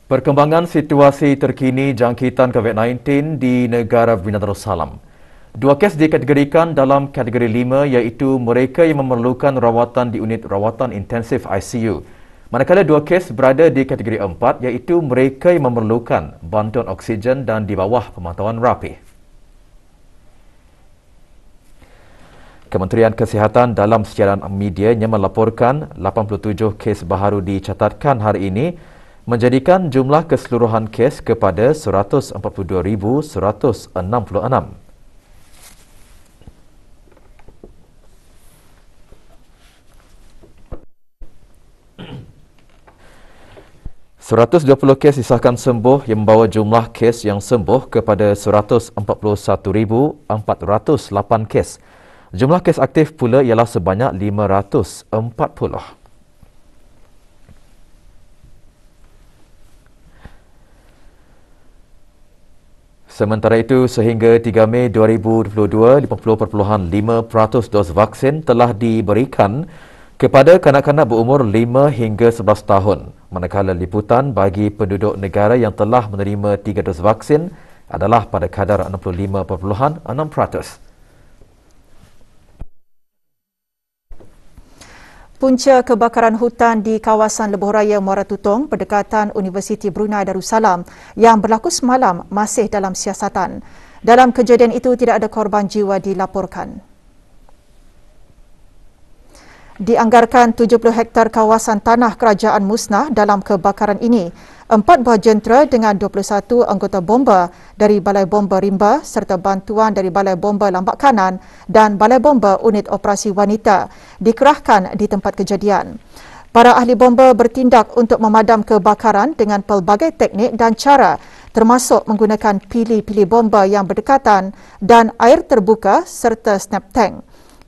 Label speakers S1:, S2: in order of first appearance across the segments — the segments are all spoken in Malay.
S1: Perkembangan situasi terkini jangkitan COVID-19 di negara Brunei Darussalam. Dua kes dikategorikan dalam kategori 5 iaitu mereka yang memerlukan rawatan di unit rawatan intensif ICU. Manakala dua kes berada di kategori 4 iaitu mereka yang memerlukan bantuan oksigen dan di bawah pemantauan rapih. Kementerian Kesihatan dalam siaran medianya melaporkan 87 kes baharu dicatatkan hari ini, menjadikan jumlah keseluruhan kes kepada 142,166. 120 kes disahkan sembuh yang membawa jumlah kes yang sembuh kepada 141,408 kes. Jumlah kes aktif pula ialah sebanyak 540. Sementara itu, sehingga 3 Mei 2022, 50.5% dos vaksin telah diberikan kepada kanak-kanak berumur 5 hingga 11 tahun, manakala liputan bagi penduduk negara yang telah menerima 3 dos vaksin adalah pada kadar 65.6%.
S2: Punca kebakaran hutan di kawasan Lebuh Raya Muara Tutong berdekatan Universiti Brunei Darussalam yang berlaku semalam masih dalam siasatan. Dalam kejadian itu tidak ada korban jiwa dilaporkan. Dianggarkan 70 hektar kawasan tanah kerajaan musnah dalam kebakaran ini. 4 buah jentera dengan 21 anggota bomba dari Balai Bomba Rimba serta bantuan dari Balai Bomba Lambak Kanan dan Balai Bomba Unit Operasi Wanita dikerahkan di tempat kejadian. Para ahli bomba bertindak untuk memadam kebakaran dengan pelbagai teknik dan cara, termasuk menggunakan pili-pili bomba yang berdekatan dan air terbuka serta snap tank.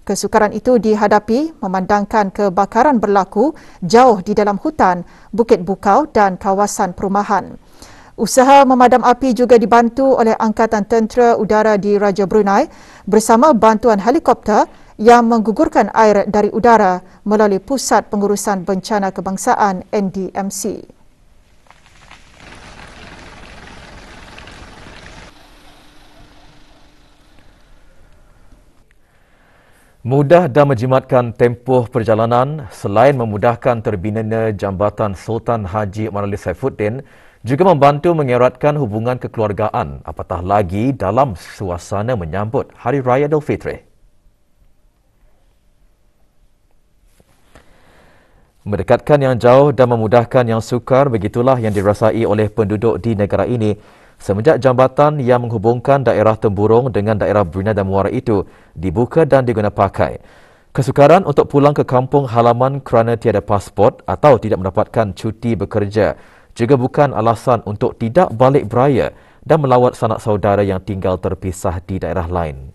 S2: Kesukaran itu dihadapi memandangkan kebakaran berlaku jauh di dalam hutan, Bukit Bukau dan kawasan perumahan. Usaha memadam api juga dibantu oleh Angkatan Tentera Udara di Raja Brunei bersama bantuan helikopter yang menggugurkan air dari udara melalui Pusat Pengurusan Bencana Kebangsaan NDMC.
S1: Mudah dan menjimatkan tempoh perjalanan selain memudahkan terbinanya Jambatan Sultan Haji Marali Saifuddin juga membantu mengeratkan hubungan kekeluargaan apatah lagi dalam suasana menyambut Hari Raya Aidilfitri. Mendekatkan yang jauh dan memudahkan yang sukar, begitulah yang dirasai oleh penduduk di negara ini semenjak jambatan yang menghubungkan daerah Temburong dengan daerah Brunei dan Muara itu dibuka dan diguna pakai. Kesukaran untuk pulang ke kampung halaman kerana tiada pasport atau tidak mendapatkan cuti bekerja juga bukan alasan untuk tidak balik beraya dan melawat sanak saudara yang tinggal terpisah di daerah lain.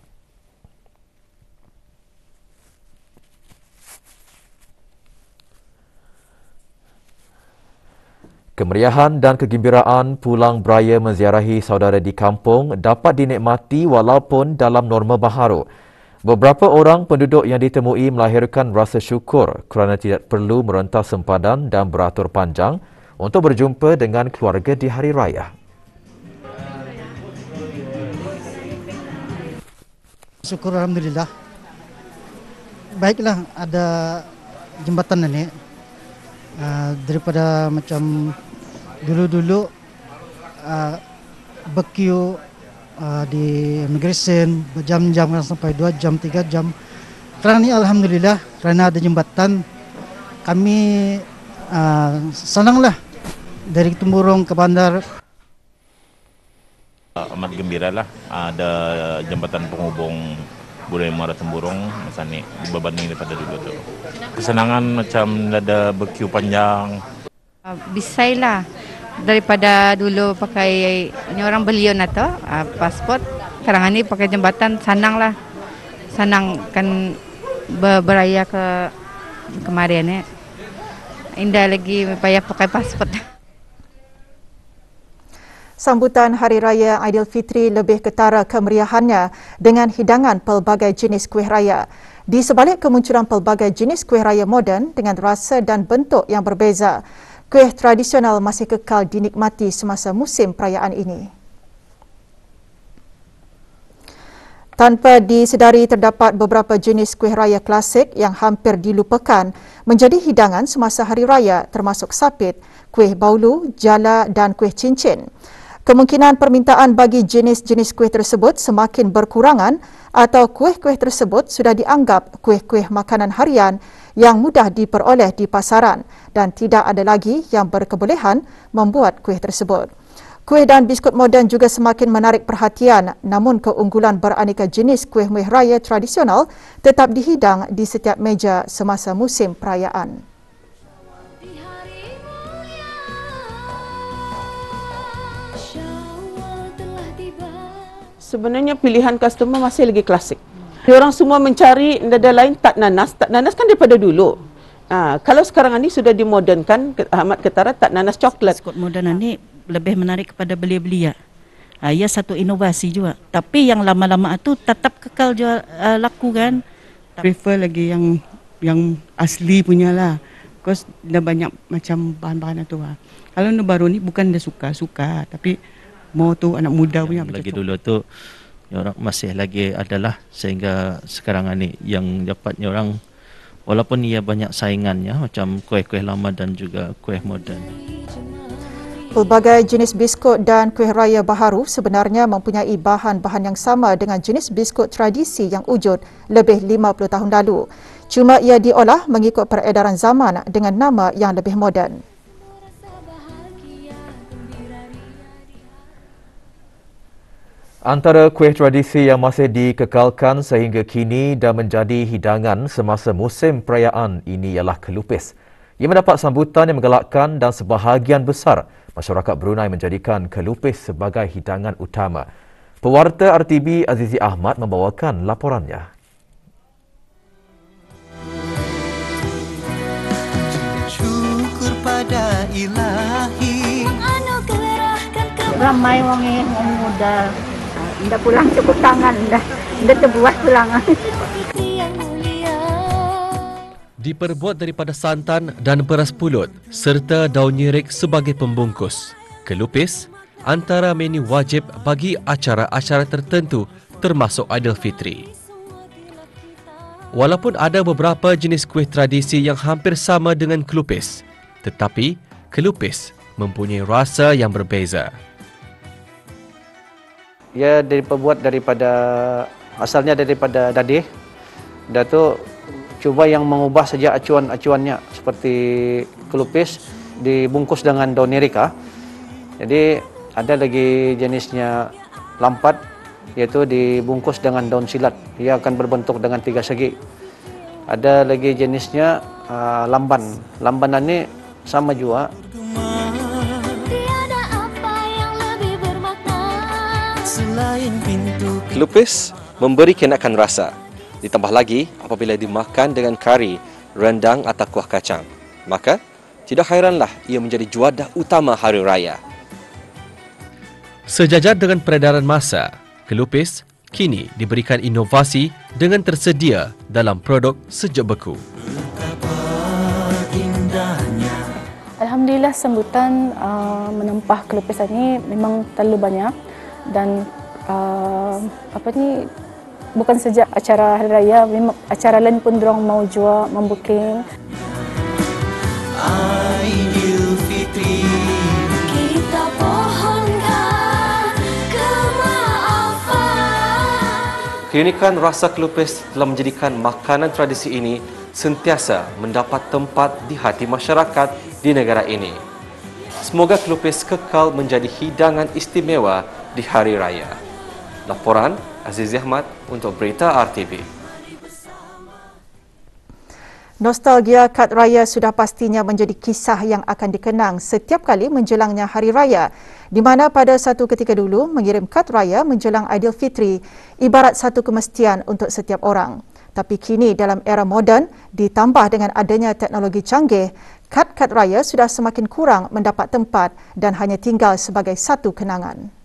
S1: Kemeriahan dan kegembiraan pulang beraya menziarahi saudara di kampung dapat dinikmati walaupun dalam norma baharu. Beberapa orang penduduk yang ditemui melahirkan rasa syukur kerana tidak perlu merentas sempadan dan beratur panjang untuk berjumpa dengan keluarga di hari raya.
S3: Syukur Alhamdulillah. Baiklah ada jembatan ini. Daripada macam dulu-dulu berqueue di immigration berjam-jam sampai 2 jam 3 jam. Sekarang ni alhamdulillah kerana ada jembatan kami senanglah dari Temburong ke bandar.
S4: Amat gembiralah ada jembatan penghubung Brunei Muara Temburong masa ni berbanding daripada dulu tu. Kesenangan macam ada berkiu panjang.
S5: Bisailah daripada dulu pakai ini orang beliau nato pasport. Sekarang ni pakai jembatan senanglah. Senang kan beraya ke kemarin ni. Indah lagi payah pakai pasport.
S2: Sambutan Hari Raya Aidilfitri lebih ketara kemeriahannya dengan hidangan pelbagai jenis kuih raya. Di sebalik kemunculan pelbagai jenis kuih raya moden dengan rasa dan bentuk yang berbeza, kuih tradisional masih kekal dinikmati semasa musim perayaan ini. Tanpa disedari, terdapat beberapa jenis kuih raya klasik yang hampir dilupakan menjadi hidangan semasa hari raya, termasuk sapit, kuih baulu, jala dan kuih cincin. Kemungkinan permintaan bagi jenis-jenis kuih tersebut semakin berkurangan atau kuih-kuih tersebut sudah dianggap kuih-kuih makanan harian yang mudah diperoleh di pasaran dan tidak ada lagi yang berkebolehan membuat kuih tersebut. Kuih dan biskut moden juga semakin menarik perhatian, namun keunggulan beraneka jenis kuih-muih raya tradisional tetap dihidang di setiap meja semasa musim perayaan.
S6: Sebenarnya pilihan customer masih lagi klasik. Orang semua mencari nada lain, tak nanas. Tak nanas kan daripada dulu. Kalau sekarang ini sudah dimodernkan, Ahmad Ketara, tak nanas coklat.
S7: Biskut moden ini lebih menarik kepada belia-belia. Ia satu inovasi juga. Tapi yang lama-lama itu tetap kekal jual laku kan.
S8: Prefer lagi yang asli punya lah. Because dah banyak macam bahan-bahan itu lah. Kalau yang baru ni bukan dah suka, tapi mau tu anak muda punya.
S9: Lagi dulu tu orang masih lagi adalah sehingga sekarang ni yang dapatnya orang walaupun ia banyak saingannya macam kuih-kuih lama dan juga kuih moden.
S2: Pelbagai jenis biskut dan kuih raya baharu sebenarnya mempunyai bahan-bahan yang sama dengan jenis biskut tradisi yang wujud lebih 50 tahun lalu. Cuma ia diolah mengikut peredaran zaman dengan nama yang lebih moden.
S1: Antara kuih tradisi yang masih dikekalkan sehingga kini dan menjadi hidangan semasa musim perayaan ini ialah kelupis. Ia mendapat sambutan yang menggalakkan dan sebahagian besar masyarakat Brunei menjadikan kelupis sebagai hidangan utama. Pewarta RTB Azizi Ahmad membawakan laporannya.
S10: Syukur pada Ilahi
S11: ramai orang yang muda. Dah pulang cukup tangan dah terbuat pulang.
S12: Diperbuat daripada santan dan beras pulut serta daun nyirik sebagai pembungkus. Kelupis antara menu wajib bagi acara-acara tertentu termasuk Aidilfitri. Walaupun ada beberapa jenis kuih tradisi yang hampir sama dengan kelupis, tetapi kelupis mempunyai rasa yang berbeza.
S13: Ia diperbuat daripada asalnya daripada dadih. Dan tu cuba yang mengubah saja acuan-acuannya seperti kelupis dibungkus dengan daun nirika. Jadi ada lagi jenisnya lampat iaitu dibungkus dengan daun silat. Ia akan berbentuk dengan 3 segi. Ada lagi jenisnya lamban. Lamban ini sama juga.
S14: Kelupis memberi kenakan rasa. Ditambah lagi apabila dimakan dengan kari, rendang atau kuah kacang. Maka, tidak hairanlah ia menjadi juadah utama hari raya.
S12: Sejajar dengan peredaran masa, kelupis kini diberikan inovasi dengan tersedia dalam produk sejuk beku.
S15: Alhamdulillah sambutan menempah kelupis ini memang terlalu banyak dan bukan sejak acara hari raya, memang acara lain pun dorang mau jual, membooking.
S10: Aidilfitri kita pohonkan kemaafan.
S14: Keunikan rasa kelupis telah menjadikan makanan tradisi ini sentiasa mendapat tempat di hati masyarakat di negara ini. Semoga kelupis kekal menjadi hidangan istimewa di hari raya. Laporan Azizi Ahmad untuk Berita RTB.
S2: Nostalgia kad raya sudah pastinya menjadi kisah yang akan dikenang setiap kali menjelangnya hari raya, di mana pada satu ketika dulu mengirim kad raya menjelang Aidilfitri ibarat satu kemestian untuk setiap orang. Tapi kini dalam era moden, ditambah dengan adanya teknologi canggih, kad-kad raya sudah semakin kurang mendapat tempat dan hanya tinggal sebagai satu kenangan.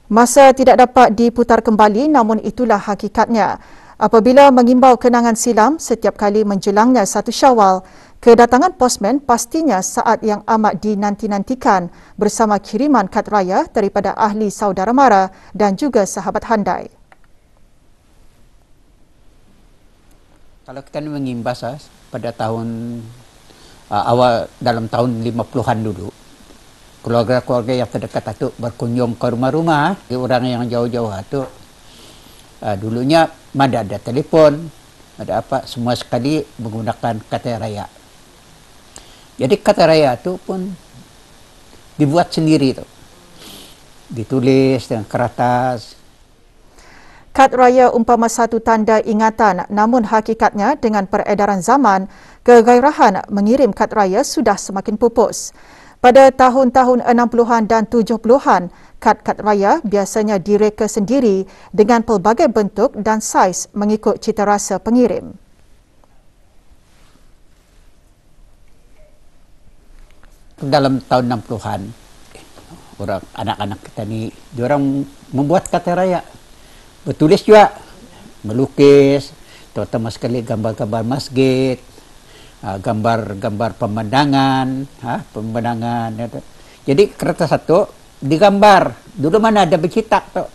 S2: Masa tidak dapat diputar kembali, namun itulah hakikatnya. Apabila mengimbau kenangan silam setiap kali menjelangnya 1 Syawal, Kedatangan posmen pastinya saat yang amat dinanti-nantikan bersama kiriman kad raya daripada ahli saudara mara dan juga sahabat handai.
S16: Kalau kita mengimbas pada tahun awal dalam tahun 50-an dulu, keluarga-keluarga yang terdekat itu berkunjung ke rumah-rumah, orang yang jauh-jauh itu dulunya mana ada telefon, ada apa, semua sekali menggunakan kata raya. Jadi kata raya itu pun dibuat sendiri itu, ditulis dengan kertas.
S2: Kad raya umpama satu tanda ingatan, namun hakikatnya dengan peredaran zaman, kegairahan mengirim kad raya sudah semakin pupus. Pada tahun-tahun 60-an dan 70-an, kad-kad raya biasanya direka sendiri dengan pelbagai bentuk dan saiz mengikut citarasa pengirim.
S16: Dalam tahun 60-an, orang anak-anak kita ni, diorang membuat kata raya. Bertulis juga, melukis, terutama sekali gambar-gambar masjid, gambar-gambar pemandangan, Jadi kertas satu digambar. Dulu mana ada bercetak tu.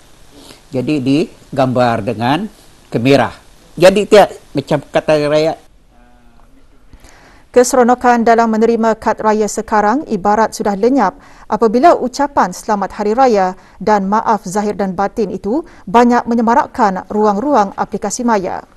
S16: Jadi digambar dengan kamera. Jadi dia macam kata raya.
S2: Keseronokan dalam menerima kad raya sekarang ibarat sudah lenyap apabila ucapan selamat hari raya dan maaf zahir dan batin itu banyak menyemarakkan ruang-ruang aplikasi maya.